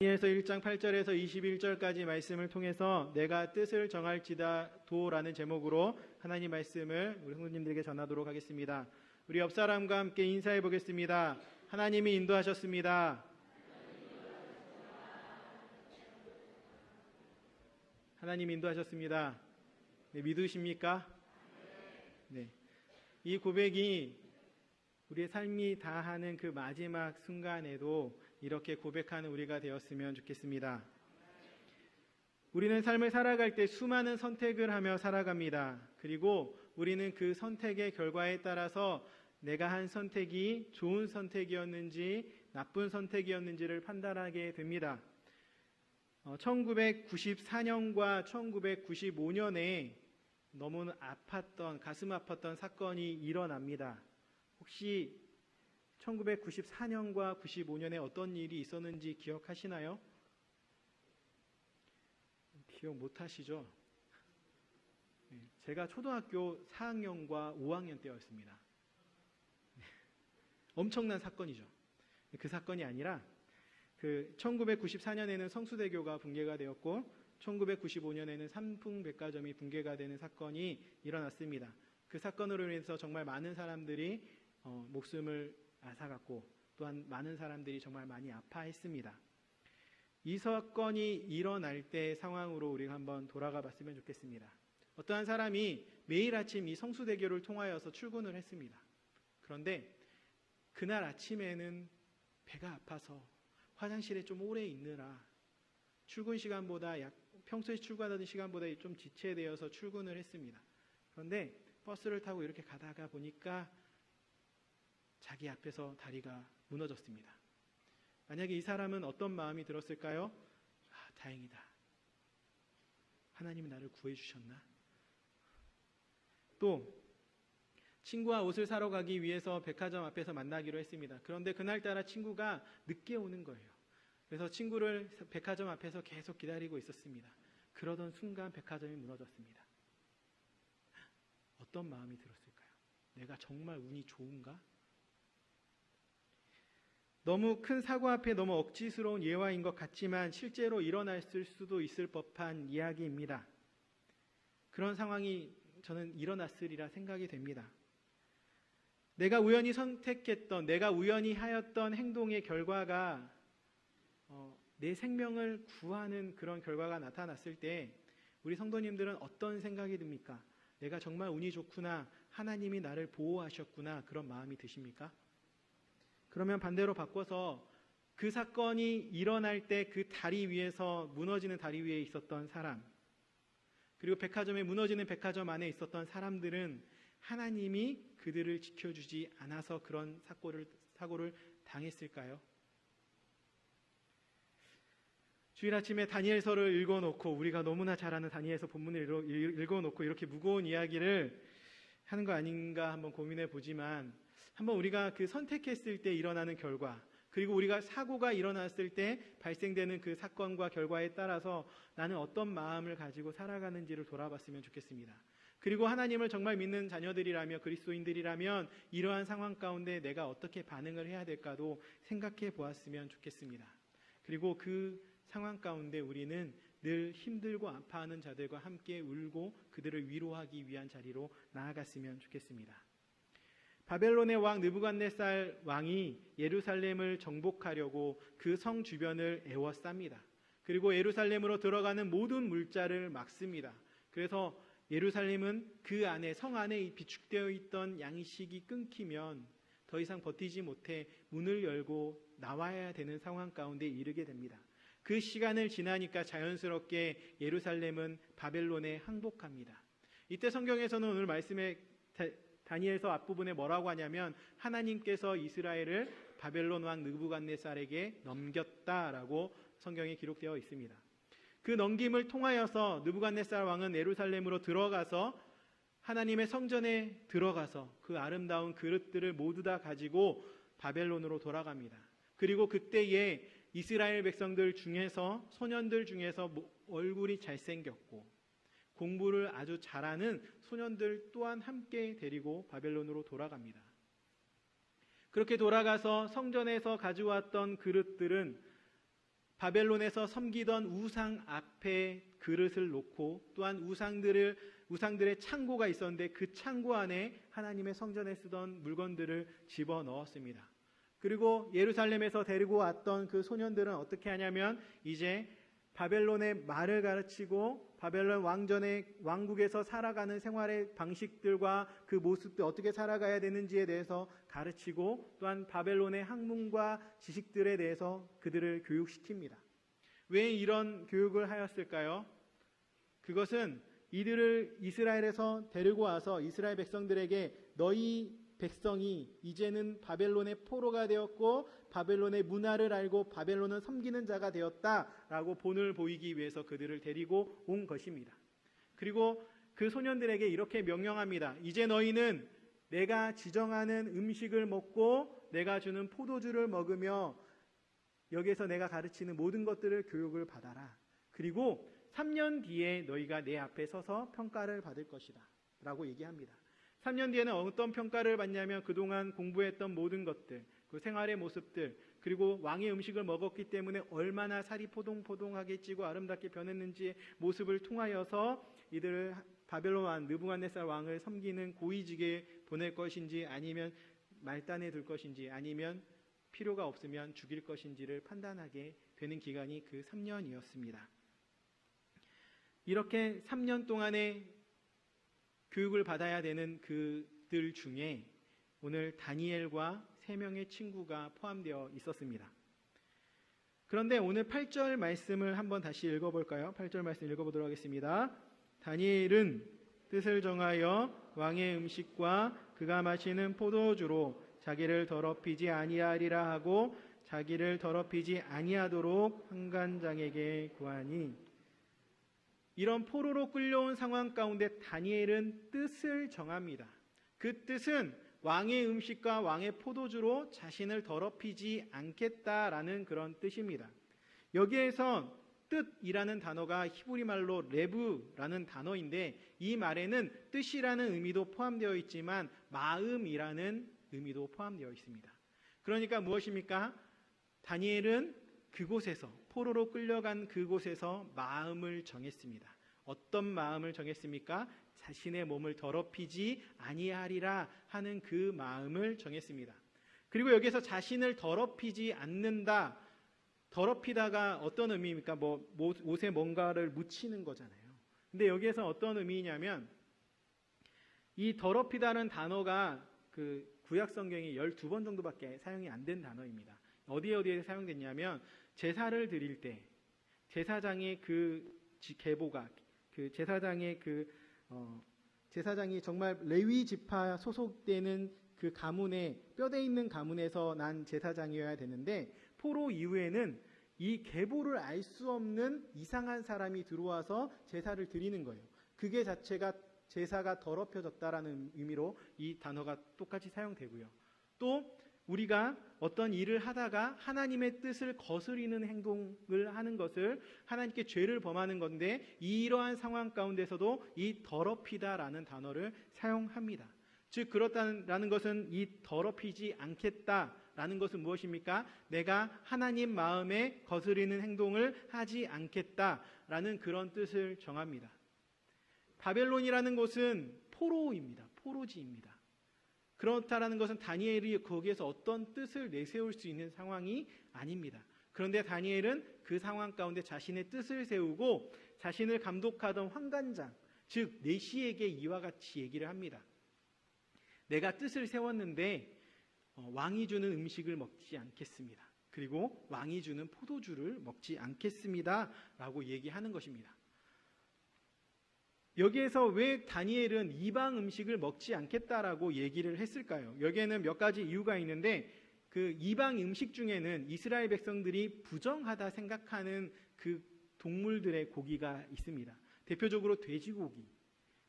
다니엘서 1장 8절에서 21절까지 말씀을 통해서 내가 뜻을 정할지다 도라는 제목으로 하나님 말씀을 우리 성도님들에게 전하도록 하겠습니다. 우리 옆 사람과 함께 인사해 보겠습니다. 하나님이 인도하셨습니다. 하나님 인도하셨습니다. 네, 믿으십니까? 네. 이 고백이 우리의 삶이 다하는 그 마지막 순간에도 이렇게 고백하는 우리가 되었으면 좋겠습니다. 우리는 삶을 살아갈 때 수많은 선택을 하며 살아갑니다. 그리고 우리는 그 선택의 결과에 따라서 내가 한 선택이 좋은 선택이었는지 나쁜 선택이었는지를 판단하게 됩니다. 1994년과 1995년에 너무 가슴 아팠던 사건이 일어납니다. 혹시 1994년과 95년에 어떤 일이 있었는지 기억하시나요? 기억 못하시죠? 제가 초등학교 4학년과 5학년 때였습니다. 엄청난 사건이죠. 그 사건이 아니라 1994년에는 성수대교가 붕괴가 되었고 1995년에는 삼풍백화점이 붕괴가 되는 사건이 일어났습니다. 그 사건으로 인해서 정말 많은 사람들이 목숨을 앗아갔고 또한 많은 사람들이 정말 많이 아파했습니다. 이 사건이 일어날 때 상황으로 우리가 한번 돌아가 봤으면 좋겠습니다. 어떠한 사람이 매일 아침 이 성수대교를 통하여서 출근을 했습니다. 그런데 그날 아침에는 배가 아파서 화장실에 좀 오래 있느라 출근 시간보다 평소에 출근하던 시간보다 좀 지체되어서 출근을 했습니다. 그런데 버스를 타고 이렇게 가다가 보니까 자기 앞에서 다리가 무너졌습니다. 만약에 이 사람은 어떤 마음이 들었을까요? 다행이다. 하나님이 나를 구해주셨나? 또 친구와 옷을 사러 가기 위해서 백화점 앞에서 만나기로 했습니다. 그런데 그날따라 친구가 늦게 오는 거예요. 그래서 친구를 백화점 앞에서 계속 기다리고 있었습니다. 그러던 순간 백화점이 무너졌습니다. 어떤 마음이 들었을까요? 내가 정말 운이 좋은가? 너무 큰 사고 앞에 너무 억지스러운 예화인 것 같지만 실제로 일어났을 수도 있을 법한 이야기입니다. 그런 상황이 저는 일어났으리라 생각이 됩니다. 내가 우연히 선택했던, 내가 우연히 하였던 행동의 결과가 내 생명을 구하는 그런 결과가 나타났을 때 우리 성도님들은 어떤 생각이 듭니까? 내가 정말 운이 좋구나, 하나님이 나를 보호하셨구나, 그런 마음이 드십니까? 그러면 반대로 바꿔서 그 사건이 일어날 때 그 다리 위에서 무너지는 다리 위에 있었던 사람, 그리고 백화점에 무너지는 백화점 안에 있었던 사람들은 하나님이 그들을 지켜주지 않아서 그런 사고를 당했을까요? 주일 아침에 다니엘서를 읽어놓고 우리가 너무나 잘 아는 다니엘서 본문을 읽어놓고 이렇게 무거운 이야기를 하는 거 아닌가 한번 고민해 보지만 한번 우리가 그 선택했을 때 일어나는 결과, 그리고 우리가 사고가 일어났을 때 발생되는 그 사건과 결과에 따라서 나는 어떤 마음을 가지고 살아가는지를 돌아봤으면 좋겠습니다. 그리고 하나님을 정말 믿는 자녀들이라며 그리스도인들이라면 이러한 상황 가운데 내가 어떻게 반응을 해야 될까도 생각해 보았으면 좋겠습니다. 그리고 그 상황 가운데 우리는 늘 힘들고 아파하는 자들과 함께 울고 그들을 위로하기 위한 자리로 나아갔으면 좋겠습니다. 바벨론의 왕 느부갓네살 왕이 예루살렘을 정복하려고 그 성 주변을 에워쌉니다. 그리고 예루살렘으로 들어가는 모든 물자를 막습니다. 그래서 예루살렘은 그 안에, 성 안에 비축되어 있던 양식이 끊기면 더 이상 버티지 못해 문을 열고 나와야 되는 상황 가운데 이르게 됩니다. 그 시간을 지나니까 자연스럽게 예루살렘은 바벨론에 항복합니다. 이때 성경에서는 오늘 말씀에 다니엘서 앞부분에 뭐라고 하냐면 하나님께서 이스라엘을 바벨론 왕 느부갓네살에게 넘겼다라고 성경에 기록되어 있습니다. 그 넘김을 통하여서 느부갓네살 왕은 예루살렘으로 들어가서 하나님의 성전에 들어가서 그 아름다운 그릇들을 모두 다 가지고 바벨론으로 돌아갑니다. 그리고 그때에 이스라엘 백성들 중에서, 소년들 중에서 얼굴이 잘생겼고 공부를 아주 잘하는 소년들 또한 함께 데리고 바벨론으로 돌아갑니다. 그렇게 돌아가서 성전에서 가져왔던 그릇들은 바벨론에서 섬기던 우상 앞에 그릇을 놓고 또한 우상들의 창고가 있었는데 그 창고 안에 하나님의 성전에 쓰던 물건들을 집어넣었습니다. 그리고 예루살렘에서 데리고 왔던 그 소년들은 어떻게 하냐면 이제 바벨론의 말을 가르치고 바벨론 왕국에서 살아가는 생활의 방식들과 그 모습들 어떻게 살아가야 되는지에 대해서 가르치고 또한 바벨론의 학문과 지식들에 대해서 그들을 교육시킵니다. 왜 이런 교육을 하였을까요? 그것은 이들을 이스라엘에서 데리고 와서 이스라엘 백성들에게 너희 백성이 이제는 바벨론의 포로가 되었고 바벨론의 문화를 알고 바벨론을 섬기는 자가 되었다라고 본을 보이기 위해서 그들을 데리고 온 것입니다. 그리고 그 소년들에게 이렇게 명령합니다. 이제 너희는 내가 지정하는 음식을 먹고 내가 주는 포도주를 먹으며 여기에서 내가 가르치는 모든 것들을 교육을 받아라. 그리고 3년 뒤에 너희가 내 앞에 서서 평가를 받을 것이다 라고 얘기합니다. 3년 뒤에는 어떤 평가를 받냐면 그동안 공부했던 모든 것들, 그 생활의 모습들, 그리고 왕의 음식을 먹었기 때문에 얼마나 살이 포동포동하게 찌고 아름답게 변했는지의 모습을 통하여서 이들을 바벨론 왕 느부갓네살 왕을 섬기는 고위직에 보낼 것인지 아니면 말단에 둘 것인지 아니면 필요가 없으면 죽일 것인지를 판단하게 되는 기간이 그 3년이었습니다. 이렇게 3년 동안의 교육을 받아야 되는 그들 중에 오늘 다니엘과 3명의 친구가 포함되어 있었습니다. 그런데 오늘 8절 말씀을 한번 다시 읽어볼까요? 8절 말씀 읽어보도록 하겠습니다. 다니엘은 뜻을 정하여 왕의 음식과 그가 마시는 포도주로 자기를 더럽히지 아니하리라 하고 자기를 더럽히지 아니하도록 환관장에게 구하니 이런 포로로 끌려온 상황 가운데 다니엘은 뜻을 정합니다. 그 뜻은 왕의 음식과 왕의 포도주로 자신을 더럽히지 않겠다라는 그런 뜻입니다. 여기에서 뜻이라는 단어가 히브리 말로 레브라는 단어인데 이 말에는 뜻이라는 의미도 포함되어 있지만 마음이라는 의미도 포함되어 있습니다. 그러니까 무엇입니까? 다니엘은 그곳에서 포로로 끌려간 그곳에서 마음을 정했습니다. 어떤 마음을 정했습니까? 자신의 몸을 더럽히지 아니하리라 하는 그 마음을 정했습니다. 그리고 여기서 자신을 더럽히지 않는다. 더럽히다가 어떤 의미입니까? 옷에 뭔가를 묻히는 거잖아요. 근데 여기에서 어떤 의미냐면 이 더럽히다는 단어가 그 구약 성경에 12번 정도밖에 사용이 안 된 단어입니다. 어디에 사용됐냐면 제사를 드릴 때 제사장의 그 계보가 그 제사장의 제사장이 정말 레위 지파 소속되는 그 가문에 뼈대 있는 가문에서 난 제사장이어야 되는데 포로 이후에는 이 계보를 알 수 없는 이상한 사람이 들어와서 제사를 드리는 거예요. 그게 자체가 제사가 더럽혀졌다라는 의미로 이 단어가 똑같이 사용되고요. 또 우리가 어떤 일을 하다가 하나님의 뜻을 거스리는 행동을 하는 것을 하나님께 죄를 범하는 건데 이러한 상황 가운데서도 이 더럽히다라는 단어를 사용합니다. 즉 그렇다는 것은 이 더럽히지 않겠다라는 것은 무엇입니까? 내가 하나님 마음에 거스리는 행동을 하지 않겠다라는 그런 뜻을 정합니다. 바벨론이라는 곳은 포로입니다. 포로지입니다. 그렇다라는 것은 다니엘이 거기에서 어떤 뜻을 내세울 수 있는 상황이 아닙니다. 그런데 다니엘은 그 상황 가운데 자신의 뜻을 세우고 자신을 감독하던 환관장, 즉 내시에게 이와 같이 얘기를 합니다. 내가 뜻을 세웠는데 왕이 주는 음식을 먹지 않겠습니다. 그리고 왕이 주는 포도주를 먹지 않겠습니다. 라고 얘기하는 것입니다. 여기에서 왜 다니엘은 이방 음식을 먹지 않겠다라고 얘기를 했을까요? 여기에는 몇 가지 이유가 있는데 그 이방 음식 중에는 이스라엘 백성들이 부정하다 생각하는 그 동물들의 고기가 있습니다. 대표적으로 돼지고기.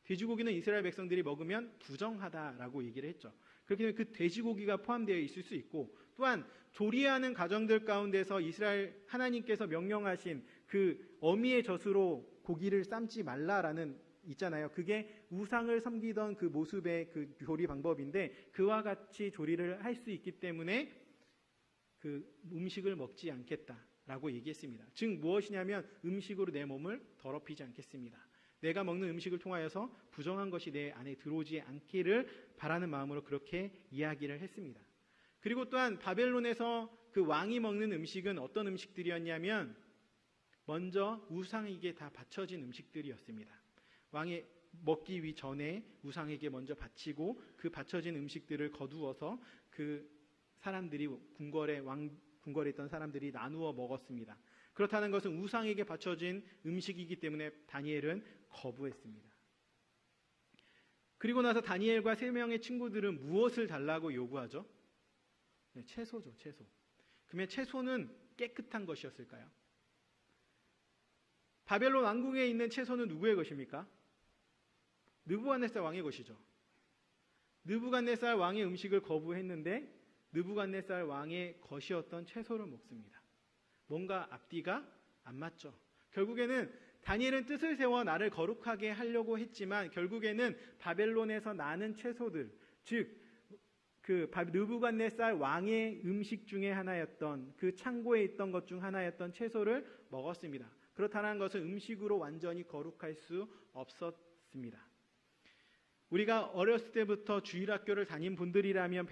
돼지고기는 이스라엘 백성들이 먹으면 부정하다라고 얘기를 했죠. 그렇기 때문에 그 돼지고기가 포함되어 있을 수 있고 또한 조리하는 가정들 가운데서 이스라엘 하나님께서 명령하신 그 어미의 젖으로 고기를 삶지 말라라는 있잖아요. 그게 우상을 섬기던 그 모습의 그 조리 방법인데 그와 같이 조리를 할 수 있기 때문에 그 음식을 먹지 않겠다. 라고 얘기했습니다. 즉 무엇이냐면 음식으로 내 몸을 더럽히지 않겠습니다. 내가 먹는 음식을 통하여서 부정한 것이 내 안에 들어오지 않기를 바라는 마음으로 그렇게 이야기를 했습니다. 그리고 또한 바벨론에서 그 왕이 먹는 음식은 어떤 음식들이었냐면 먼저 우상에게 다 바쳐진 음식들이었습니다. 왕이 먹기 전에 우상에게 먼저 바치고 그 바쳐진 음식들을 거두어서 그 사람들이 궁궐에 있던 사람들이 나누어 먹었습니다. 그렇다는 것은 우상에게 바쳐진 음식이기 때문에 다니엘은 거부했습니다. 그리고 나서 다니엘과 3명의 친구들은 무엇을 달라고 요구하죠? 네, 채소죠, 채소. 그러면 채소는 깨끗한 것이었을까요? 바벨론 왕궁에 있는 채소는 누구의 것입니까? 느부갓네살 왕의 것이죠. 느부갓네살 왕의 음식을 거부했는데 느부갓네살 왕의 것이었던 채소를 먹습니다. 뭔가 앞뒤가 안 맞죠. 결국에는 다니엘은 뜻을 세워 나를 거룩하게 하려고 했지만 결국에는 바벨론에서 나는 채소들, 즉 그 느부갓네살 왕의 음식 중에 하나였던 그 창고에 있던 것 중 하나였던 채소를 먹었습니다. 그렇다는 것은 음식으로 완전히 거룩할 수 없었습니다. 우리가 어렸을 때부터 주일학교를 다닌 분들이라면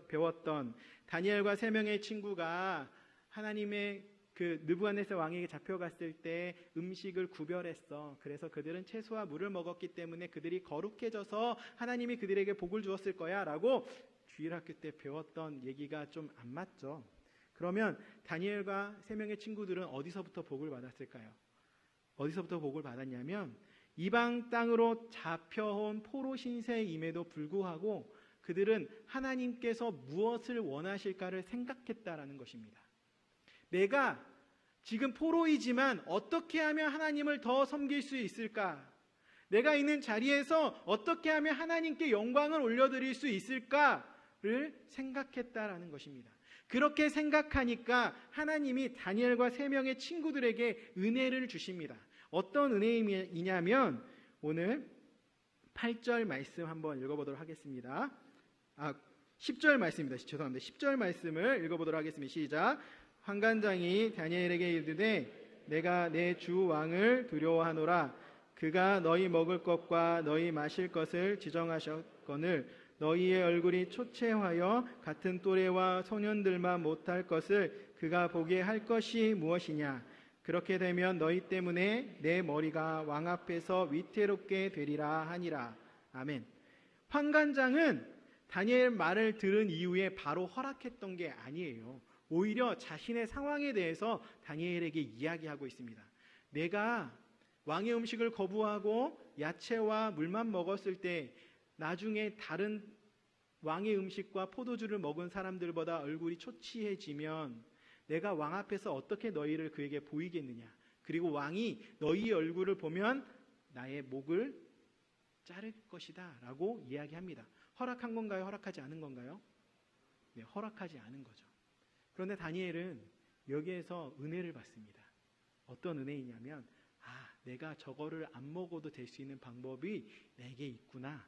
배웠던 다니엘과 3명의 친구가 하나님의 그 느부갓네살 왕에게 잡혀갔을 때 음식을 구별했어. 그래서 그들은 채소와 물을 먹었기 때문에 그들이 거룩해져서 하나님이 그들에게 복을 주었을 거야 라고 주일학교 때 배웠던 얘기가 좀 안 맞죠. 그러면 다니엘과 3명의 친구들은 어디서부터 복을 받았을까요? 어디서부터 복을 받았냐면 이방 땅으로 잡혀온 포로 신세임에도 불구하고 그들은 하나님께서 무엇을 원하실까를 생각했다라는 것입니다. 내가 지금 포로이지만 어떻게 하면 하나님을 더 섬길 수 있을까? 내가 있는 자리에서 어떻게 하면 하나님께 영광을 올려드릴 수 있을까를 생각했다라는 것입니다. 그렇게 생각하니까 하나님이 다니엘과 3명의 친구들에게 은혜를 주십니다. 어떤 은혜이냐면 오늘 8절 말씀 한번 읽어보도록 하겠습니다. 10절 말씀입니다. 죄송합니다. 10절 말씀을 읽어보도록 하겠습니다. 시작. 환관장이 다니엘에게 이르되 내가 내 주 왕을 두려워하노라. 그가 너희 먹을 것과 너희 마실 것을 지정하셨거늘 너희의 얼굴이 초췌하여 같은 또래와 소년들만 못할 것을 그가 보게 할 것이 무엇이냐. 그렇게 되면 너희 때문에 내 머리가 왕 앞에서 위태롭게 되리라 하니라. 아멘. 환관장은 다니엘 말을 들은 이후에 바로 허락했던 게 아니에요. 오히려 자신의 상황에 대해서 다니엘에게 이야기하고 있습니다. 내가 왕의 음식을 거부하고 야채와 물만 먹었을 때 나중에 다른 왕의 음식과 포도주를 먹은 사람들보다 얼굴이 초췌해지면 내가 왕 앞에서 어떻게 너희를 그에게 보이겠느냐. 그리고 왕이 너희 얼굴을 보면 나의 목을 자를 것이다 라고 이야기합니다. 허락한 건가요? 허락하지 않은 건가요? 네, 허락하지 않은 거죠. 그런데 다니엘은 여기에서 은혜를 받습니다. 어떤 은혜이냐면 내가 저거를 안 먹어도 될 수 있는 방법이 내게 있구나.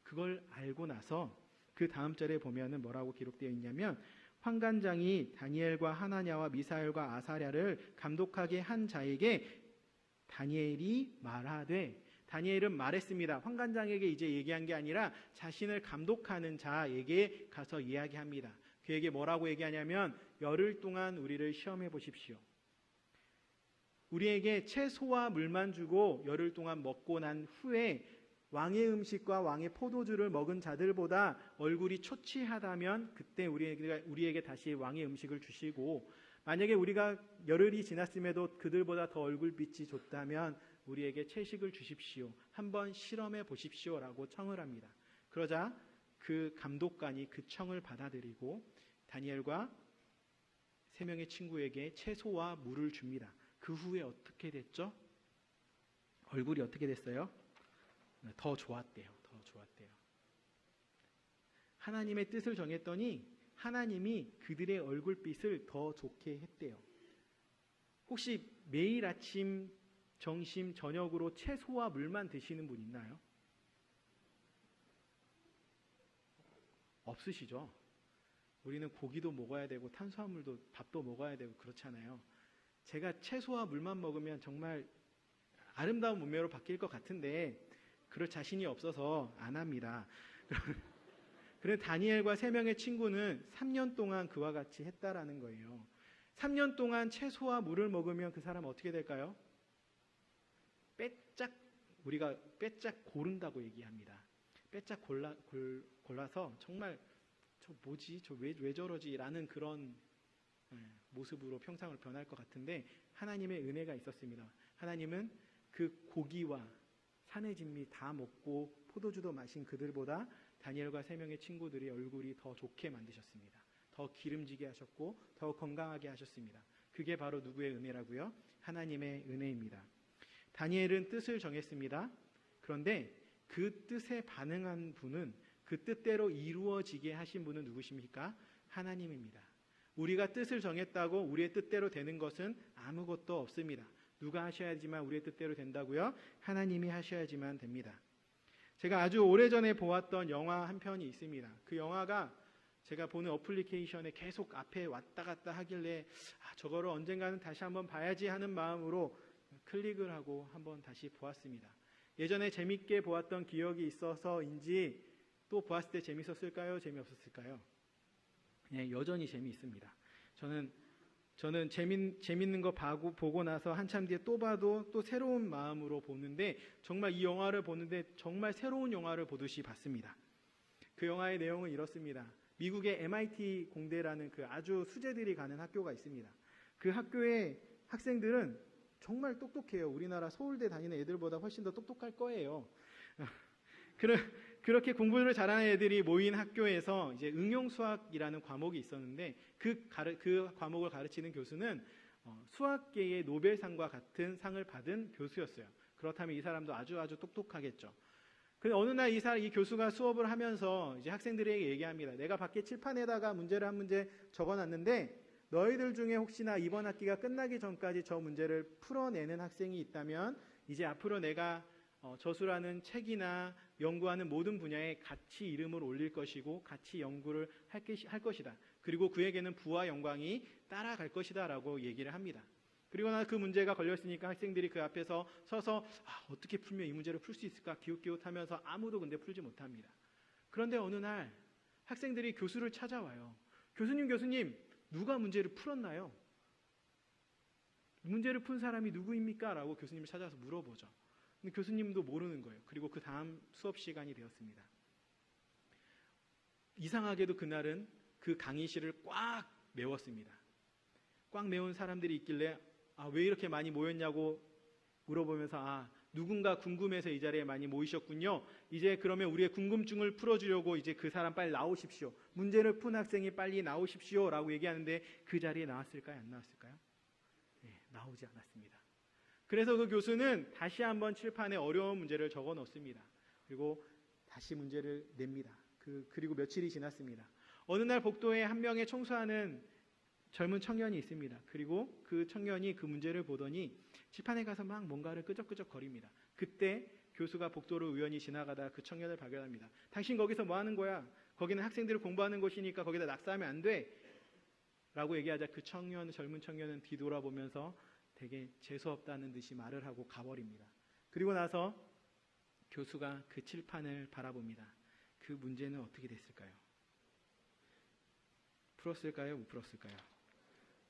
그걸 알고 나서 그 다음 절에 보면은 뭐라고 기록되어 있냐면 환관장이 다니엘과 하나냐와 미사엘과 아사랴를 감독하게 한 자에게 다니엘이 말하되, 다니엘은 말했습니다. 환관장에게 이제 얘기한 게 아니라 자신을 감독하는 자에게 가서 이야기합니다. 그에게 뭐라고 얘기하냐면 열흘 동안 우리를 시험해 보십시오. 우리에게 채소와 물만 주고 열흘 동안 먹고 난 후에 왕의 음식과 왕의 포도주를 먹은 자들보다 얼굴이 초췌하다면 그때 우리에게 다시 왕의 음식을 주시고, 만약에 우리가 열흘이 지났음에도 그들보다 더 얼굴빛이 좋다면 우리에게 채식을 주십시오. 한번 실험해 보십시오 라고 청을 합니다. 그러자 그 감독관이 그 청을 받아들이고 다니엘과 3명의 친구에게 채소와 물을 줍니다. 그 후에 어떻게 됐죠? 얼굴이 어떻게 됐어요? 더 좋았대요. 더 좋았대요. 하나님의 뜻을 정했더니 하나님이 그들의 얼굴빛을 더 좋게 했대요. 혹시 매일 아침, 점심, 저녁으로 채소와 물만 드시는 분 있나요? 없으시죠? 우리는 고기도 먹어야 되고 탄수화물도 밥도 먹어야 되고 그렇잖아요. 제가 채소와 물만 먹으면 정말 아름다운 몸매로 바뀔 것 같은데 그럴 자신이 없어서 안 합니다. 그런데 다니엘과 3명의 친구는 3년 동안 그와 같이 했다라는 거예요. 3년 동안 채소와 물을 먹으면 그 사람 어떻게 될까요? 우리가 빼짝 고른다고 얘기합니다. 빼짝 골라서 정말 저 뭐지? 저 왜 저러지? 라는 그런 모습으로 평상을 변할 것 같은데 하나님의 은혜가 있었습니다. 하나님은 그 고기와 산의 진미 다 먹고 포도주도 마신 그들보다 다니엘과 3명의 친구들이 얼굴이 더 좋게 만드셨습니다. 더 기름지게 하셨고 더 건강하게 하셨습니다. 그게 바로 누구의 은혜라고요? 하나님의 은혜입니다. 다니엘은 뜻을 정했습니다. 그런데 그 뜻에 반응한 분은, 그 뜻대로 이루어지게 하신 분은 누구십니까? 하나님입니다. 우리가 뜻을 정했다고 우리의 뜻대로 되는 것은 아무것도 없습니다. 누가 하셔야지만 우리의 뜻대로 된다고요? 하나님이 하셔야지만 됩니다. 제가 아주 오래전에 보았던 영화 한 편이 있습니다. 그 영화가 제가 보는 어플리케이션에 계속 앞에 왔다 갔다 하길래 저거를 언젠가는 다시 한번 봐야지 하는 마음으로 클릭을 하고 한번 다시 보았습니다. 예전에 재밌게 보았던 기억이 있어서인지 또 보았을 때 재밌었을까요? 재미없었을까요? 네, 여전히 재미있습니다. 저는 재밌는 거 보고 나서 한참 뒤에 또 봐도 또 새로운 마음으로 보는데 정말 이 영화를 보는데 정말 새로운 영화를 보듯이 봤습니다. 그 영화의 내용은 이렇습니다. 미국의 MIT 공대라는 그 아주 수재들이 가는 학교가 있습니다. 그 학교의 학생들은 정말 똑똑해요. 우리나라 서울대 다니는 애들보다 훨씬 더 똑똑할 거예요. 그렇게 공부를 잘하는 애들이 모인 학교에서 이제 응용수학이라는 과목이 있었는데 그 과목을 가르치는 교수는 수학계의 노벨상과 같은 상을 받은 교수였어요. 그렇다면 이 사람도 아주 똑똑하겠죠. 근데 어느 날 이 교수가 수업을 하면서 이제 학생들에게 얘기합니다. 내가 밖에 칠판에다가 문제를 한 문제 적어놨는데 너희들 중에 혹시나 이번 학기가 끝나기 전까지 저 문제를 풀어내는 학생이 있다면 이제 앞으로 내가 저수라는 책이나 연구하는 모든 분야에 같이 이름을 올릴 것이고 같이 연구를 할 것이다. 그리고 그에게는 부와 영광이 따라갈 것이다 라고 얘기를 합니다. 그리고 나 그 문제가 걸렸으니까 학생들이 그 앞에서 서서 어떻게 풀면 이 문제를 풀 수 있을까 기웃기웃하면서 아무도 근데 풀지 못합니다. 그런데 어느 날 학생들이 교수를 찾아와요. 교수님 누가 문제를 풀었나요? 문제를 푼 사람이 누구입니까? 라고 교수님을 찾아서 물어보죠. 근데 교수님도 모르는 거예요. 그리고 그 다음 수업 시간이 되었습니다. 이상하게도 그날은 그 강의실을 꽉 메웠습니다. 꽉 메운 사람들이 있길래 왜 이렇게 많이 모였냐고 물어보면서 누군가 궁금해서 이 자리에 많이 모이셨군요. 이제 그러면 우리의 궁금증을 풀어주려고 이제 그 사람 빨리 나오십시오. 문제를 푼 학생이 빨리 나오십시오 라고 얘기하는데 그 자리에 나왔을까요? 안 나왔을까요? 네, 나오지 않았습니다. 그래서 그 교수는 다시 한번 칠판에 어려운 문제를 적어 놓습니다. 그리고 다시 문제를 냅니다. 그리고 며칠이 지났습니다. 어느 날 복도에 한 명의 청소하는 젊은 청년이 있습니다. 그리고 그 청년이 그 문제를 보더니 칠판에 가서 막 뭔가를 끄적끄적 거립니다. 그때 교수가 복도를 우연히 지나가다 그 청년을 발견합니다. 당신 거기서 뭐 하는 거야? 거기는 학생들이 공부하는 곳이니까 거기다 낙서하면 안 돼. 라고 얘기하자 그 젊은 청년은 뒤돌아보면서 되게 재수없다는 듯이 말을 하고 가버립니다. 그리고 나서 교수가 그 칠판을 바라봅니다. 그 문제는 어떻게 됐을까요? 풀었을까요? 못 풀었을까요?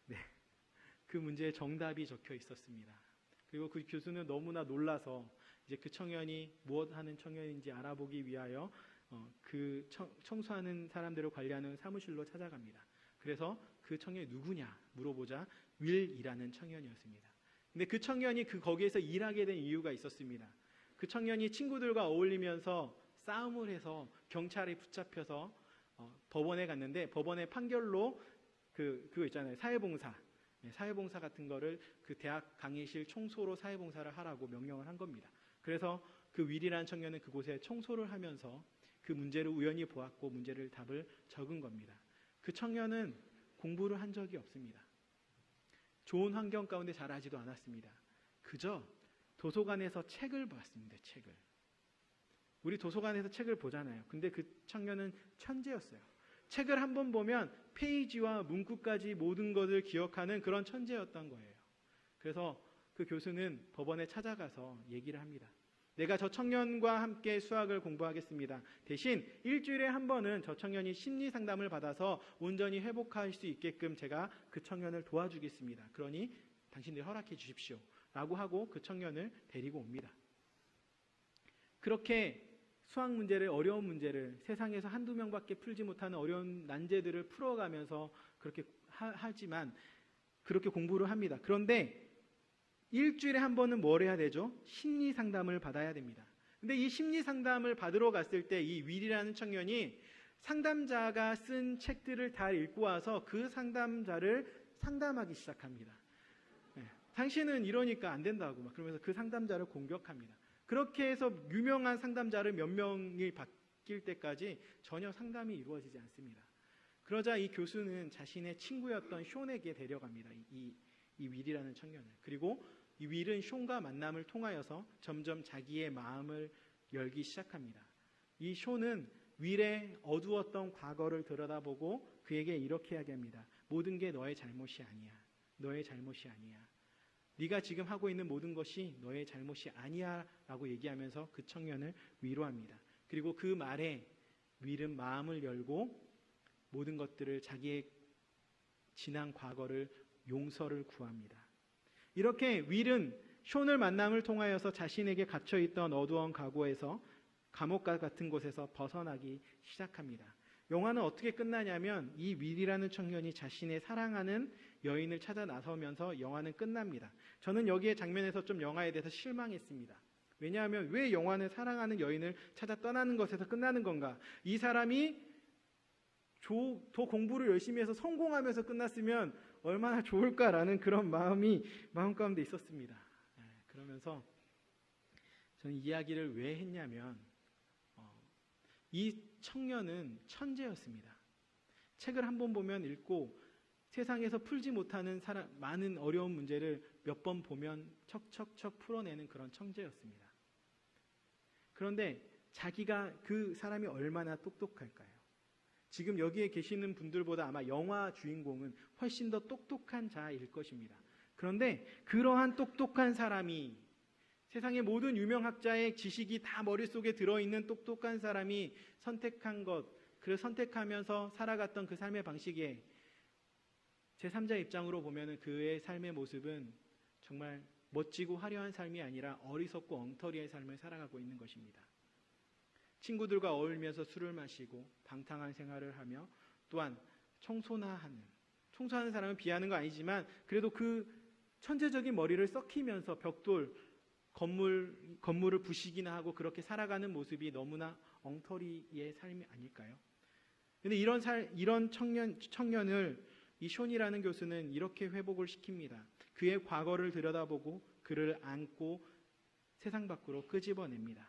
네, 그 문제에 정답이 적혀 있었습니다. 그리고 그 교수는 너무나 놀라서 이제 그 청년이 무엇 하는 청년인지 알아보기 위하여 그 청소하는 사람들을 관리하는 사무실로 찾아갑니다. 그래서 그 청년이 누구냐 물어보자 윌이라는 청년이었습니다. 근데 그 청년이 거기에서 일하게 된 이유가 있었습니다. 그 청년이 친구들과 어울리면서 싸움을 해서 경찰에 붙잡혀서 법원에 갔는데 법원의 판결로 그거 있잖아요. 사회봉사 같은 거를 그 대학 강의실 청소로 사회봉사를 하라고 명령을 한 겁니다. 그래서 그 윌이라는 청년은 그곳에 청소를 하면서 그 문제를 우연히 보았고 문제를 답을 적은 겁니다. 그 청년은 공부를 한 적이 없습니다. 좋은 환경 가운데 자라지도 않았습니다. 그저 도서관에서 책을 봤습니다. 책을. 우리 도서관에서 책을 보잖아요. 근데 그 청년은 천재였어요. 책을 한번 보면 페이지와 문구까지 모든 것을 기억하는 그런 천재였던 거예요. 그래서 그 교수는 법원에 찾아가서 얘기를 합니다. 내가 저 청년과 함께 수학을 공부하겠습니다. 대신 일주일에 한 번은 저 청년이 심리 상담을 받아서 온전히 회복할 수 있게끔 제가 그 청년을 도와주겠습니다. 그러니 당신들이 허락해 주십시오. 라고 하고 그 청년을 데리고 옵니다. 그렇게 수학 문제를, 어려운 문제를, 세상에서 한두 명밖에 풀지 못하는 어려운 난제들을 풀어가면서 그렇게 하지만 그렇게 공부를 합니다. 그런데 일주일에 한 번은 뭘 해야 되죠? 심리 상담을 받아야 됩니다. 근데 이 심리 상담을 받으러 갔을 때 이 윌이라는 청년이 상담자가 쓴 책들을 다 읽고 와서 그 상담자를 상담하기 시작합니다. 네, 당신은 이러니까 안 된다고 막 그러면서 그 상담자를 공격합니다. 그렇게 해서 유명한 상담자를 몇 명이 바뀔 때까지 전혀 상담이 이루어지지 않습니다. 그러자 이 교수는 자신의 친구였던 숀에게 데려갑니다. 이 윌이라는 청년을. 그리고 이 윌은 숀과 만남을 통하여서 점점 자기의 마음을 열기 시작합니다. 이 숀은 윌의 어두웠던 과거를 들여다보고 그에게 이렇게 이야기합니다. 모든 게 너의 잘못이 아니야. 너의 잘못이 아니야. 네가 지금 하고 있는 모든 것이 너의 잘못이 아니야 라고 얘기하면서 그 청년을 위로합니다. 그리고 그 말에 윌은 마음을 열고 모든 것들을, 자기의 지난 과거를, 용서를 구합니다. 이렇게 윌은 숀을 만남을 통하여서 자신에게 갇혀있던 어두운 감옥과 같은 곳에서 벗어나기 시작합니다. 영화는 어떻게 끝나냐면 이 윌이라는 청년이 자신의 사랑하는 여인을 찾아 나서면서 영화는 끝납니다. 저는 여기에 장면에서 좀 영화에 대해서 실망했습니다. 왜냐하면 왜 영화는 사랑하는 여인을 찾아 떠나는 것에서 끝나는 건가? 이 사람이 더 공부를 열심히 해서 성공하면서 끝났으면 얼마나 좋을까라는 그런 마음 가운데 있었습니다. 그러면서 저는 이 이야기를 왜 했냐면 이 청년은 천재였습니다. 책을 한 번 보면 읽고 세상에서 풀지 못하는 많은 어려운 문제를 몇 번 보면 척척척 풀어내는 그런 천재였습니다. 그런데 그 사람이 얼마나 똑똑할까요? 지금 여기에 계시는 분들보다 아마 영화 주인공은 훨씬 더 똑똑한 자일 것입니다. 그런데 그러한 똑똑한 사람이, 세상의 모든 유명학자의 지식이 다 머릿속에 들어있는 똑똑한 사람이 선택한 것, 그를 선택하면서 살아갔던 그 삶의 방식에 제3자 입장으로 보면 그의 삶의 모습은 정말 멋지고 화려한 삶이 아니라 어리석고 엉터리의 삶을 살아가고 있는 것입니다. 친구들과 어울리면서 술을 마시고 방탕한 생활을 하며 또한 청소하는 사람은 비하하는 거 아니지만 그래도 그 천재적인 머리를 썩히면서 벽돌, 건물을 부시기나 하고 그렇게 살아가는 모습이 너무나 엉터리의 삶이 아닐까요? 그런데 이런 청년을 이 숀이라는 교수는 이렇게 회복을 시킵니다. 그의 과거를 들여다보고 그를 안고 세상 밖으로 끄집어냅니다.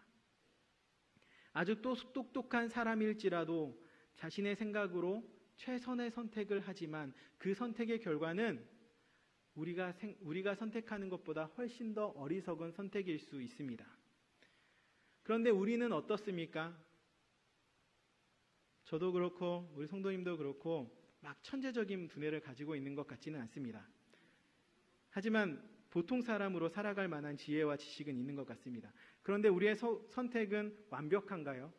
아주 똑똑한 사람일지라도 자신의 생각으로 최선의 선택을 하지만 그 선택의 결과는 우리가 선택하는 것보다 훨씬 더 어리석은 선택일 수 있습니다. 그런데 우리는 어떻습니까? 저도 그렇고 우리 성도님도 그렇고 막 천재적인 두뇌를 가지고 있는 것 같지는 않습니다. 하지만 보통 사람으로 살아갈 만한 지혜와 지식은 있는 것 같습니다. 그런데 우리의 선택은 완벽한가요?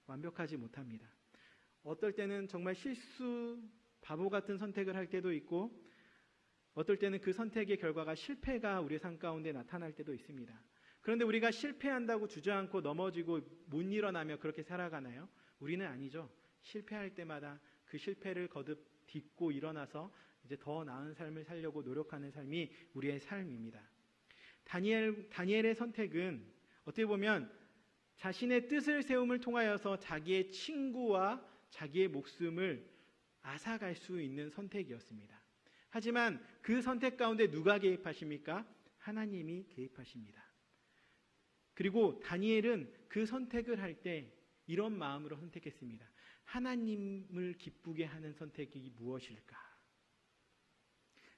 완벽하지 못합니다. 어떨 때는 정말 바보 같은 선택을 할 때도 있고 어떨 때는 그 선택의 결과가 실패가 우리 삶 가운데 나타날 때도 있습니다. 그런데 우리가 실패한다고 주저앉고 넘어지고 못 일어나며 그렇게 살아가나요? 우리는 아니죠. 실패할 때마다 그 실패를 거듭 딛고 일어나서 이제 더 나은 삶을 살려고 노력하는 삶이 우리의 삶입니다. 다니엘의 선택은 어떻게 보면 자신의 뜻을 세움을 통하여서 자기의 친구와 자기의 목숨을 앗아갈 수 있는 선택이었습니다. 하지만 그 선택 가운데 누가 개입하십니까? 하나님이 개입하십니다. 그리고 다니엘은 그 선택을 할 때 이런 마음으로 선택했습니다. 하나님을 기쁘게 하는 선택이 무엇일까?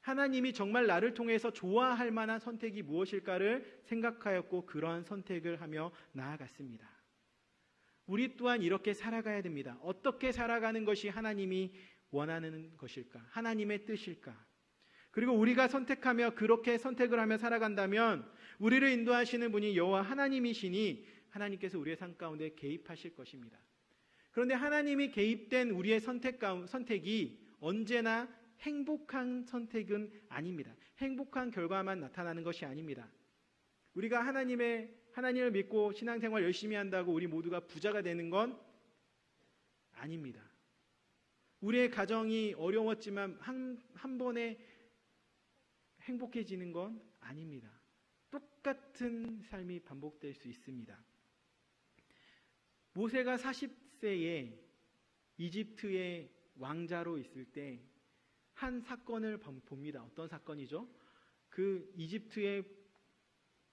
하나님이 정말 나를 통해서 좋아할 만한 선택이 무엇일까를 생각하였고 그러한 선택을 하며 나아갔습니다. 우리 또한 이렇게 살아가야 됩니다. 어떻게 살아가는 것이 하나님이 원하는 것일까? 하나님의 뜻일까? 그리고 우리가 선택하며 그렇게 선택을 하며 살아간다면 우리를 인도하시는 분이 여호와 하나님이시니 하나님께서 우리의 삶 가운데 개입하실 것입니다. 그런데 하나님이 개입된 우리의 선택이 언제나 행복한 선택은 아닙니다. 행복한 결과만 나타나는 것이 아닙니다. 우리가 하나님을 믿고 신앙생활 열심히 한다고 우리 모두가 부자가 되는 건 아닙니다. 우리의 가정이 어려웠지만 한 번에 행복해지는 건 아닙니다. 똑같은 삶이 반복될 수 있습니다. 모세가 40세에 이집트의 왕자로 있을 때 한 사건을 봅니다. 어떤 사건이죠? 그 이집트의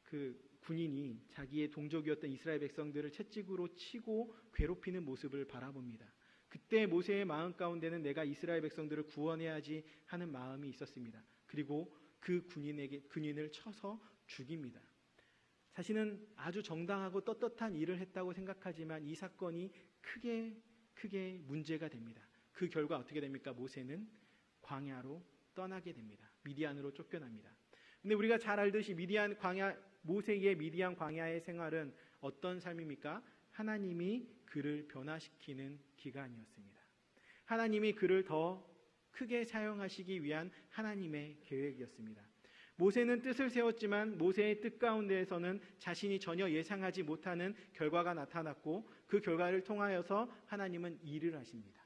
그 군인이 자기의 동족이었던 이스라엘 백성들을 채찍으로 치고 괴롭히는 모습을 바라봅니다. 그때 모세의 마음 가운데는 내가 이스라엘 백성들을 구원해야지 하는 마음이 있었습니다. 그리고 그 군인을 쳐서 죽입니다. 자신은 아주 정당하고 떳떳한 일을 했다고 생각하지만 이 사건이 크게 문제가 됩니다. 그 결과 어떻게 됩니까? 모세는 광야로 떠나게 됩니다. 미디안으로 쫓겨납니다. 근데 우리가 잘 알듯이 모세의 미디안 광야의 생활은 어떤 삶입니까? 하나님이 그를 변화시키는 기간이었습니다. 하나님이 그를 더 크게 사용하시기 위한 하나님의 계획이었습니다. 모세는 뜻을 세웠지만 모세의 뜻 가운데에서는 자신이 전혀 예상하지 못하는 결과가 나타났고 그 결과를 통하여서 하나님은 일을 하십니다.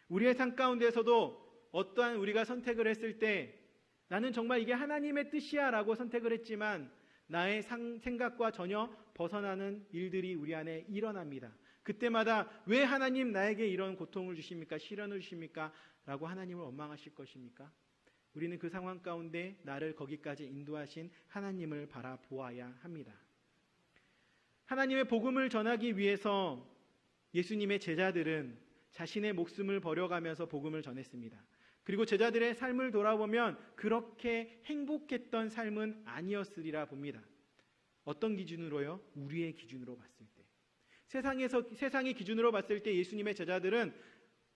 우리의 삶 가운데서도 어떠한 우리가 선택을 했을 때 나는 정말 이게 하나님의 뜻이야 라고 선택을 했지만 나의 생각과 전혀 벗어나는 일들이 우리 안에 일어납니다. 그때마다 왜 하나님 나에게 이런 고통을 주십니까? 시련을 주십니까? 라고 하나님을 원망하실 것입니까? 우리는 그 상황 가운데 나를 거기까지 인도하신 하나님을 바라보아야 합니다. 하나님의 복음을 전하기 위해서 예수님의 제자들은 자신의 목숨을 버려가면서 복음을 전했습니다. 그리고 제자들의 삶을 돌아보면 그렇게 행복했던 삶은 아니었으리라 봅니다. 어떤 기준으로요? 우리의 기준으로 봤을 때. 세상의 기준으로 봤을 때 예수님의 제자들은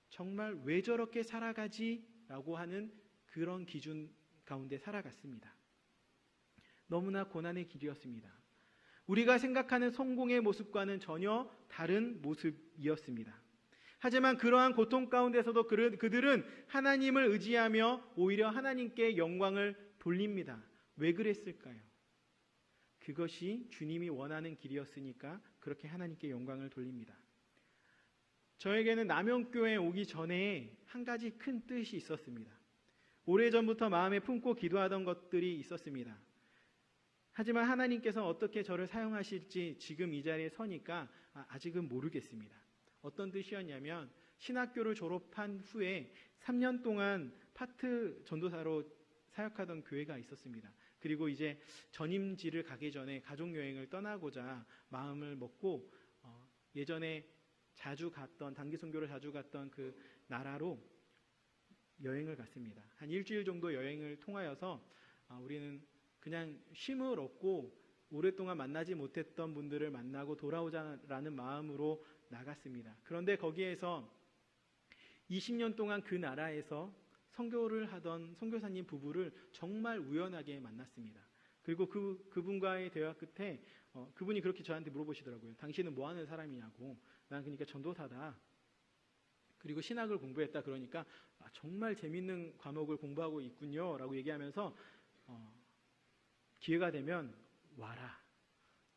정말 왜 저렇게 살아가지? 라고 하는 그런 기준 가운데 살아갔습니다. 너무나 고난의 길이었습니다. 우리가 생각하는 성공의 모습과는 전혀 다른 모습이었습니다. 하지만 그러한 고통 가운데서도 그들은 하나님을 의지하며 오히려 하나님께 영광을 돌립니다. 왜 그랬을까요? 그것이 주님이 원하는 길이었으니까 그렇게 하나님께 영광을 돌립니다. 저에게는 남영교회에 오기 전에 한 가지 큰 뜻이 있었습니다. 오래전부터 마음에 품고 기도하던 것들이 있었습니다. 하지만 하나님께서 어떻게 저를 사용하실지 지금 이 자리에 서니까 아직은 모르겠습니다. 어떤 뜻이었냐면 신학교를 졸업한 후에 3년 동안 파트 전도사로 사역하던 교회가 있었습니다. 그리고 이제 전임지를 가기 전에 가족여행을 떠나고자 마음을 먹고 예전에 단기 선교를 자주 갔던 그 나라로 여행을 갔습니다. 한 일주일 정도 여행을 통하여서 우리는 그냥 쉼을 얻고 오랫동안 만나지 못했던 분들을 만나고 돌아오자라는 마음으로 나갔습니다. 그런데 거기에서 20년 동안 그 나라에서 선교를 하던 선교사님 부부를 정말 우연하게 만났습니다. 그리고 그분과의 대화 끝에 그분이 그렇게 저한테 물어보시더라고요. 당신은 뭐 하는 사람이냐고. 난 그러니까 전도사다. 그리고 신학을 공부했다. 그러니까 정말 재밌는 과목을 공부하고 있군요 라고 얘기하면서 기회가 되면 와라.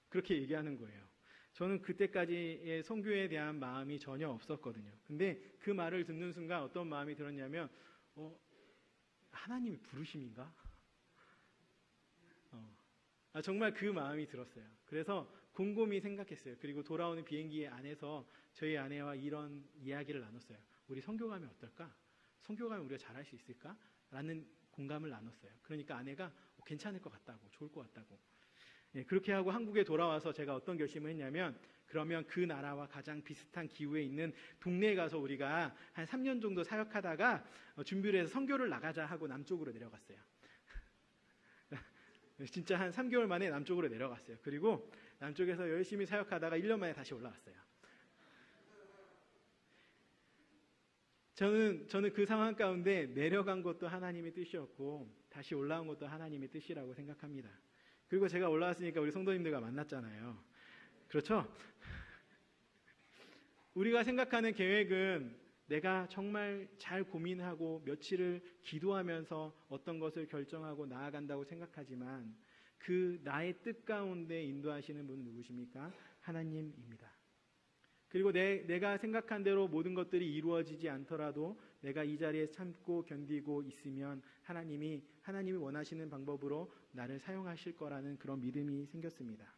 그렇게 얘기하는 거예요. 저는 그때까지의 선교에 대한 마음이 전혀 없었거든요. 근데 그 말을 듣는 순간 어떤 마음이 들었냐면 하나님이 부르심인가? 정말 그 마음이 들었어요. 그래서 곰곰이 생각했어요. 그리고 돌아오는 비행기 안에서 저희 아내와 이런 이야기를 나눴어요. 우리 선교 가면 어떨까? 선교 가면 우리가 잘할 수 있을까? 라는 공감을 나눴어요. 그러니까 아내가 괜찮을 것 같다고, 좋을 것 같다고. 그렇게 하고 한국에 돌아와서 제가 어떤 결심을 했냐면 그러면 그 나라와 가장 비슷한 기후에 있는 동네에 가서 우리가 한 3년 정도 사역하다가 준비를 해서 선교를 나가자 하고 남쪽으로 내려갔어요. 진짜 한 3개월 만에 남쪽으로 내려갔어요. 그리고 남쪽에서 열심히 사역하다가 1년 만에 다시 올라왔어요. 저는 그 상황 가운데 내려간 것도 하나님의 뜻이었고 다시 올라온 것도 하나님의 뜻이라고 생각합니다. 그리고 제가 올라왔으니까 우리 성도님들과 만났잖아요. 그렇죠? 우리가 생각하는 계획은 내가 정말 잘 고민하고 며칠을 기도하면서 어떤 것을 결정하고 나아간다고 생각하지만 그 나의 뜻 가운데 인도하시는 분은 누구십니까? 하나님입니다. 그리고 내가 생각한 대로 모든 것들이 이루어지지 않더라도 내가 이 자리에 참고 견디고 있으면 하나님이 원하시는 방법으로 나를 사용하실 거라는 그런 믿음이 생겼습니다.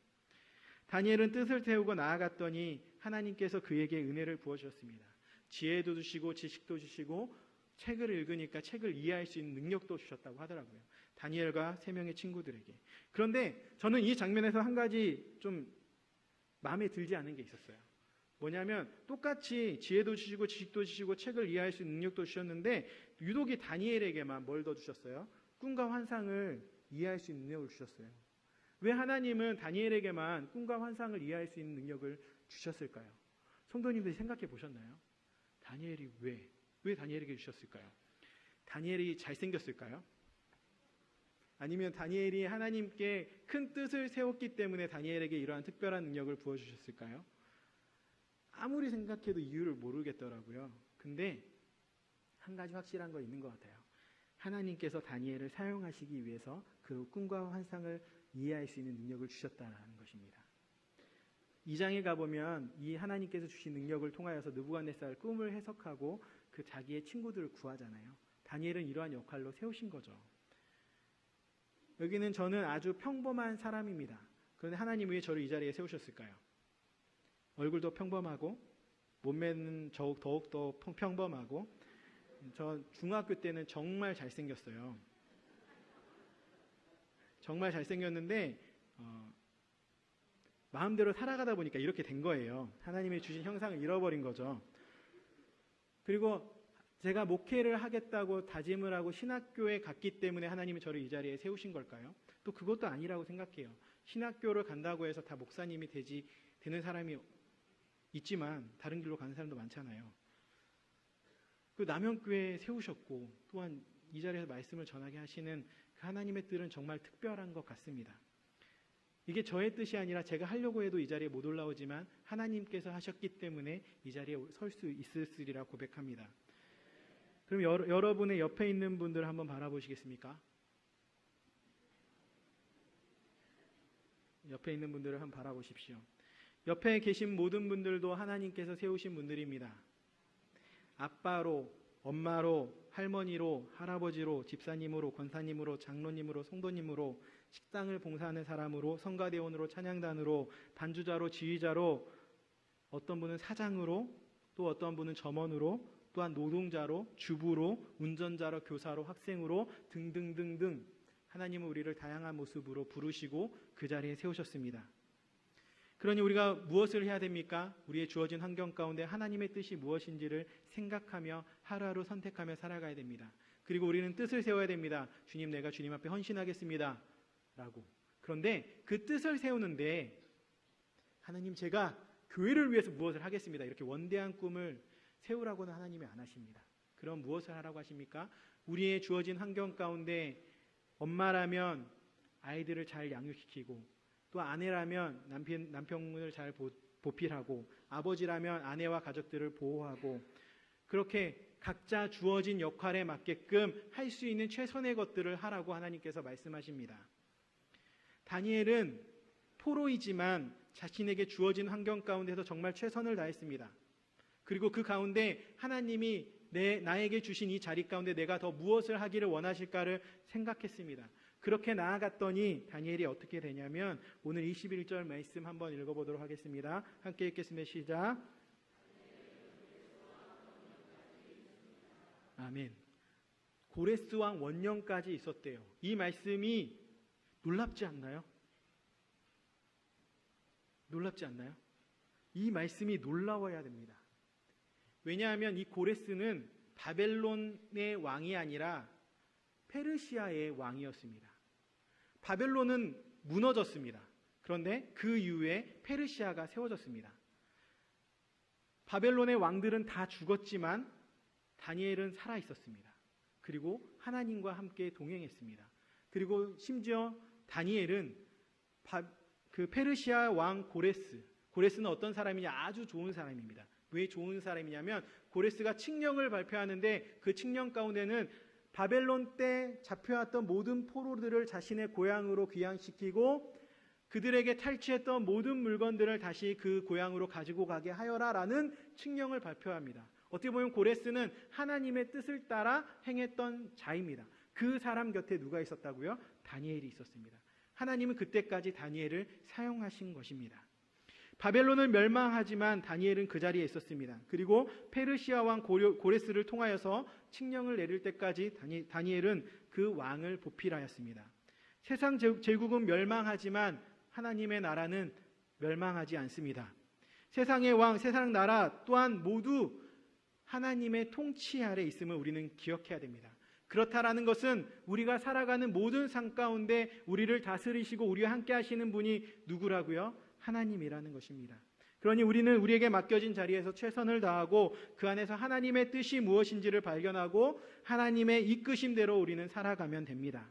다니엘은 뜻을 세우고 나아갔더니 하나님께서 그에게 은혜를 부어주셨습니다. 지혜도 주시고 지식도 주시고 책을 읽으니까 책을 이해할 수 있는 능력도 주셨다고 하더라고요. 다니엘과 3명의 친구들에게. 그런데 저는 이 장면에서 한 가지 좀 마음에 들지 않은 게 있었어요. 뭐냐면 똑같이 지혜도 주시고 지식도 주시고 책을 이해할 수 있는 능력도 주셨는데 유독이 다니엘에게만 뭘 더 주셨어요? 꿈과 환상을 이해할 수 있는 능력을 주셨어요. 왜 하나님은 다니엘에게만 꿈과 환상을 이해할 수 있는 능력을 주셨을까요? 성도님들이 생각해 보셨나요? 다니엘이 왜 다니엘에게 주셨을까요? 다니엘이 잘생겼을까요? 아니면 다니엘이 하나님께 큰 뜻을 세웠기 때문에 다니엘에게 이러한 특별한 능력을 부어주셨을까요? 아무리 생각해도 이유를 모르겠더라고요. 근데 한 가지 확실한 거 있는 것 같아요. 하나님께서 다니엘을 사용하시기 위해서 그 꿈과 환상을 이해할 수 있는 능력을 주셨다는 것입니다. 2장에 가보면 이 하나님께서 주신 능력을 통하여서 느부갓네살 꿈을 해석하고 그 자기의 친구들을 구하잖아요. 다니엘은 이러한 역할로 세우신 거죠. 여기는 저는 아주 평범한 사람입니다. 그런데 하나님 왜 저를 이 자리에 세우셨을까요? 얼굴도 평범하고 몸매는 더욱더 평범하고 저 중학교 때는 정말 잘생겼어요. 정말 잘생겼는데 마음대로 살아가다 보니까 이렇게 된 거예요. 하나님이 주신 형상을 잃어버린 거죠. 그리고 제가 목회를 하겠다고 다짐을 하고 신학교에 갔기 때문에 하나님이 저를 이 자리에 세우신 걸까요? 또 그것도 아니라고 생각해요. 신학교를 간다고 해서 다 목사님이 되는 사람이 있지만 다른 길로 가는 사람도 많잖아요. 그 남영교회에 세우셨고 또한 이 자리에서 말씀을 전하게 하시는 그 하나님의 뜻은 정말 특별한 것 같습니다. 이게 저의 뜻이 아니라 제가 하려고 해도 이 자리에 못 올라오지만 하나님께서 하셨기 때문에 이 자리에 설 수 있으리라 고백합니다. 그럼 여러분의 옆에 있는 분들 한번 바라보시겠습니까? 옆에 있는 분들을 한번 바라보십시오. 옆에 계신 모든 분들도 하나님께서 세우신 분들입니다. 아빠로, 엄마로, 할머니로, 할아버지로, 집사님으로, 권사님으로, 장로님으로, 성도님으로, 식당을 봉사하는 사람으로, 성가대원으로, 찬양단으로, 반주자로, 지휘자로, 어떤 분은 사장으로, 또 어떤 분은 점원으로, 또한 노동자로, 주부로, 운전자로, 교사로, 학생으로 등등등등 하나님은 우리를 다양한 모습으로 부르시고 그 자리에 세우셨습니다. 그러니 우리가 무엇을 해야 됩니까? 우리의 주어진 환경 가운데 하나님의 뜻이 무엇인지를 생각하며 하루하루 선택하며 살아가야 됩니다. 그리고 우리는 뜻을 세워야 됩니다. 주님, 내가 주님 앞에 헌신하겠습니다. 라고. 그런데 그 뜻을 세우는데 하나님, 제가 교회를 위해서 무엇을 하겠습니다. 이렇게 원대한 꿈을 세우라고는 하나님이 안 하십니다. 그럼 무엇을 하라고 하십니까? 우리의 주어진 환경 가운데 엄마라면 아이들을 잘 양육시키고, 또 아내라면 남편을 잘 보필하고, 아버지라면 아내와 가족들을 보호하고, 그렇게 각자 주어진 역할에 맞게끔 할 수 있는 최선의 것들을 하라고 하나님께서 말씀하십니다. 다니엘은 포로이지만 자신에게 주어진 환경 가운데서 정말 최선을 다했습니다. 그리고 그 가운데 하나님이 나에게 주신 이 자리 가운데 내가 더 무엇을 하기를 원하실까를 생각했습니다. 그렇게 나아갔더니 다니엘이 어떻게 되냐면 오늘 21절 말씀 한번 읽어보도록 하겠습니다. 함께 읽겠습니다. 시작. 아멘. 고레스 왕 원년까지 있었대요. 이 말씀이 놀랍지 않나요? 놀랍지 않나요? 이 말씀이 놀라워야 됩니다. 왜냐하면 이 고레스는 바벨론의 왕이 아니라 페르시아의 왕이었습니다. 바벨론은 무너졌습니다. 그런데 그 이후에 페르시아가 세워졌습니다. 바벨론의 왕들은 다 죽었지만 다니엘은 살아 있었습니다. 그리고 하나님과 함께 동행했습니다. 그리고 심지어 다니엘은 그 페르시아 왕 고레스는 어떤 사람이냐? 아주 좋은 사람입니다. 왜 좋은 사람이냐면 고레스가 칙령을 발표하는데 그 칙령 가운데는 바벨론 때 잡혀왔던 모든 포로들을 자신의 고향으로 귀향시키고 그들에게 탈취했던 모든 물건들을 다시 그 고향으로 가지고 가게 하여라라는 칙령을 발표합니다. 어떻게 보면 고레스는 하나님의 뜻을 따라 행했던 자입니다. 그 사람 곁에 누가 있었다고요? 다니엘이 있었습니다. 하나님은 그때까지 다니엘을 사용하신 것입니다. 바벨론은 멸망하지만 다니엘은 그 자리에 있었습니다. 그리고 페르시아 왕 고레스를 통하여서 칙령을 내릴 때까지 다니엘은 그 왕을 보필하였습니다. 세상 제국은 멸망하지만 하나님의 나라는 멸망하지 않습니다. 세상의 왕, 세상 나라 또한 모두 하나님의 통치 아래 있음을 우리는 기억해야 됩니다. 그렇다라는 것은 우리가 살아가는 모든 삶 가운데 우리를 다스리시고 우리와 함께 하시는 분이 누구라고요? 하나님이라는 것입니다. 그러니 우리는 우리에게 맡겨진 자리에서 최선을 다하고 그 안에서 하나님의 뜻이 무엇인지를 발견하고 하나님의 이끄심대로 우리는 살아가면 됩니다.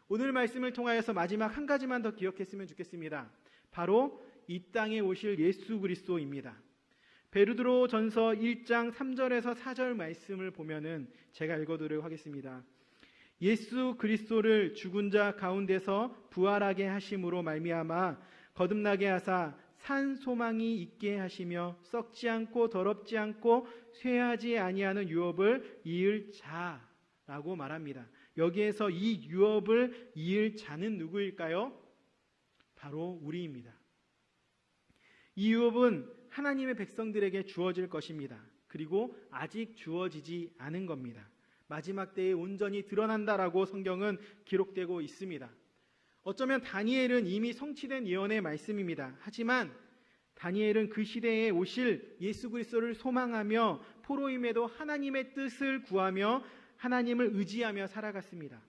오늘 말씀을 통하여서 마지막 한 가지만 더 기억했으면 좋겠습니다. 바로 이 땅에 오실 예수 그리스도입니다. 베드로 전서 1장 3절에서 4절 말씀을 보면은 제가 읽어드리도록 하겠습니다. 예수 그리스도를 죽은 자 가운데서 부활하게 하심으로 말미암아 거듭나게 하사 산 소망이 있게 하시며 썩지 않고 더럽지 않고 쇠하지 아니하는 유업을 이을 자라고 말합니다. 여기에서 이 유업을 이을 자는 누구일까요? 바로 우리입니다. 이 유업은 하나님의 백성들에게 주어질 것입니다. 그리고 아직 주어지지 않은 겁니다. 마지막 때에 온전히 드러난다라고 성경은 기록되고 있습니다. 어쩌면 다니엘은 이미 성취된 예언의 말씀입니다. 하지만 다니엘은 그 시대에 오실 예수 그리스도를 소망하며 포로임에도 하나님의 뜻을 구하며 하나님을 의지하며 살아갔습니다.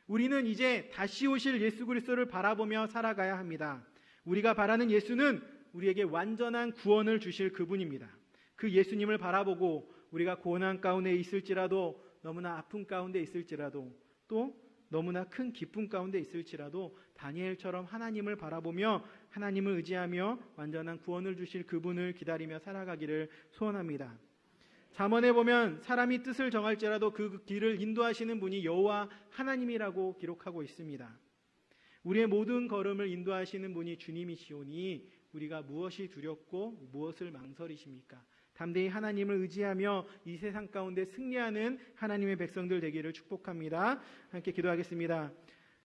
우리는 이제 다시 오실 예수 그리스도를 바라보며 살아가야 합니다. 우리가 바라는 예수는 우리에게 완전한 구원을 주실 그분입니다. 그 예수님을 바라보고 우리가 고난 가운데 있을지라도 너무나 아픔 가운데 있을지라도 또 너무나 큰 기쁨 가운데 있을지라도 다니엘처럼 하나님을 바라보며 하나님을 의지하며 완전한 구원을 주실 그분을 기다리며 살아가기를 소원합니다. 잠언에 보면 사람이 뜻을 정할지라도 그 길을 인도하시는 분이 여호와 하나님이라고 기록하고 있습니다. 우리의 모든 걸음을 인도하시는 분이 주님이시오니 우리가 무엇이 두렵고 무엇을 망설이십니까? 담대히 하나님을 의지하며 이 세상 가운데 승리하는 하나님의 백성들 되기를 축복합니다. 함께 기도하겠습니다.